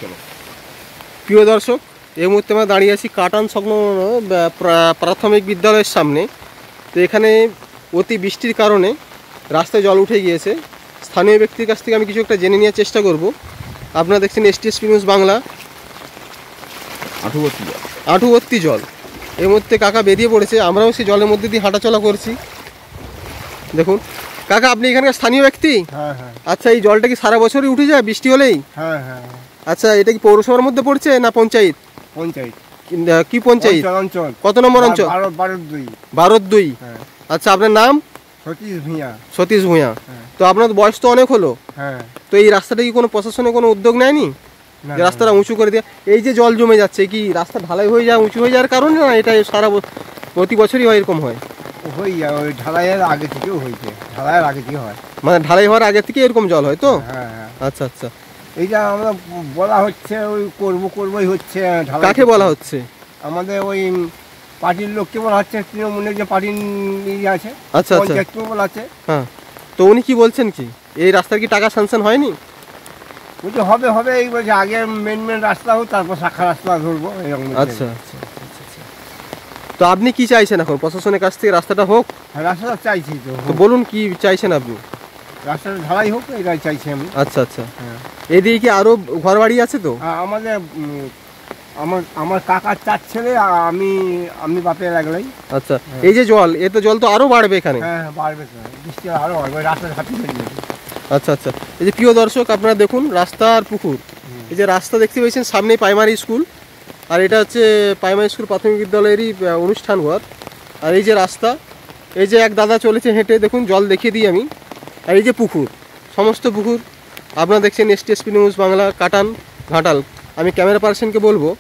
চলো। প্রিয় দর্শক, এই মুহূর্তে আমরা দাঁড়িয়ে আছি কাটান সংলগ্ন প্রাথমিক বিদ্যালয়ের সামনে। তো এখানে অতি বৃষ্টির কারণে রাস্তায় জল উঠে গিয়েছে। স্থানীয় ব্যক্তির কাছ থেকে আমি কিছু একটা জেনে নেওয়ার চেষ্টা করব। আপনারা দেখছেন STSP নিউজ বাংলা। আঁঠু ভর্তি জল। এই মুহূর্তে কাকা বেরিয়ে পড়েছে, আমরাও সেই জলের মধ্যে দিয়ে হাঁটাচলা করছি। দেখুন কাকা, আপনি এখানকার স্থানীয় ব্যক্তি? হ্যাঁ হ্যাঁ। আচ্ছা, এই জলটা কি সারা বছরই উঠে যায় বৃষ্টি হলেই? হ্যাঁ হ্যাঁ। আচ্ছা, এটা কি পৌরসভার মধ্যে পড়ছে না পঞ্চায়েত? পঞ্চায়েত। কি পঞ্চায়েত? অঞ্চল। কত নম্বর অঞ্চল? 12-2। হ্যাঁ। আচ্ছা, আপনার নাম? সতীশ ভূঁইয়া। তো আপনার বয়স তো অনেক হলো। হ্যাঁ। তো এই রাস্তাটা কি কোনো প্রশাসনে কোনো উদ্যোগ নেয়নি যে রাস্তাটা উঁচু করে দেওয়া? এই যে জল জমে যাচ্ছে, কি রাস্তা ঢালাই হয়ে যায়, উঁচু হয়ে যাওয়ার কারণে না এটা সারা প্রতি বছরই হয় এরকম হয়? হয়ে যায়, ওই ঢালাইয়ের আগে থেকেও হয়েছে, ঢালাইয়ের আগে থেকে হয়, মানে ঢালাই হওয়ার আগে থেকে এরকম জল হয় তো? হ্যাঁ হ্যাঁ। আচ্ছা আচ্ছা। এইটা আমরা বলা হচ্ছে ওই করবোই হচ্ছে। কাকে বলা হচ্ছে? আমাদের ওই পার্টির লোককে বলা হচ্ছে, তৃণমূলের যে পার্টির আছে। আচ্ছা আচ্ছা, বলা আছে। হ্যাঁ। তো উনি কি বলছেন, কি এই রাস্তার কি টাকা স্যাংশন হয়নি? বলছে হবে এই বলছে, আগে মেন রাস্তা হোক, তারপর শাখা রাস্তা ধরবো এরকম। আচ্ছা আচ্ছা। তো আপনি কি চাইছেন এখন, প্রশাসনের কাছ থেকে রাস্তাটা হোক? রাস্তাটা চাইছি তো। তো বলুন কি চাইছেন আপনি? রাস্তাটা ঢালাই হোক, এটাই চাইছি আমি। আচ্ছা আচ্ছা। হ্যাঁ। এদিকে কি আরো ঘর বাড়ি আছে? তো আমাদের আমার কাকার 4 ছেলে, আমি বাপের একলাই। আচ্ছা, এই যে জল, এ তো জল তো আরো বাড়বে এখানে। হ্যাঁ বাড়বে, বৃষ্টি আরো বাড়বে, রাস্তা ঘাটি হয়ে যাবে। আচ্ছা আচ্ছা। এই যে প্রিয় দর্শক, আপনারা দেখুন রাস্তা আর পুকুর। এই যে রাস্তা দেখতে পেয়েছেন, সামনে প্রাইমারি স্কুল, আর এটা হচ্ছে প্রাইমারি স্কুল প্রাথমিক বিদ্যালয়েরই অনুষ্ঠান ঘর। আর এই যে রাস্তা, এই যে এক দাদা চলেছে হেঁটে, দেখুন জল দেখিয়ে দিই আমি। আর এই যে পুকুর, সমস্ত পুকুর। আপনারা দেখছেন STSP নিউজ বাংলা, কাটান ঘাটাল। আমি ক্যামেরা পার্সনকে বলবো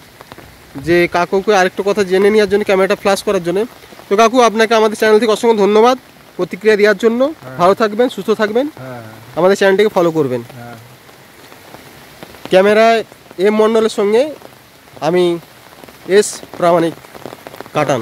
যে কাকুকে আরেকটু কথা জেনে নেওয়ার জন্য, ক্যামেরাটা ফ্ল্যাশ করার জন্য। তো কাকু, আপনাকে আমাদের চ্যানেল থেকে অসংখ্য ধন্যবাদ প্রতিক্রিয়া দেওয়ার জন্য। ভালো থাকবেন, সুস্থ থাকবেন, আমাদের চ্যানেলটিকে ফলো করবেন। ক্যামেরায় M মণ্ডলের সঙ্গে আমি S প্রামাণিক, কাটান।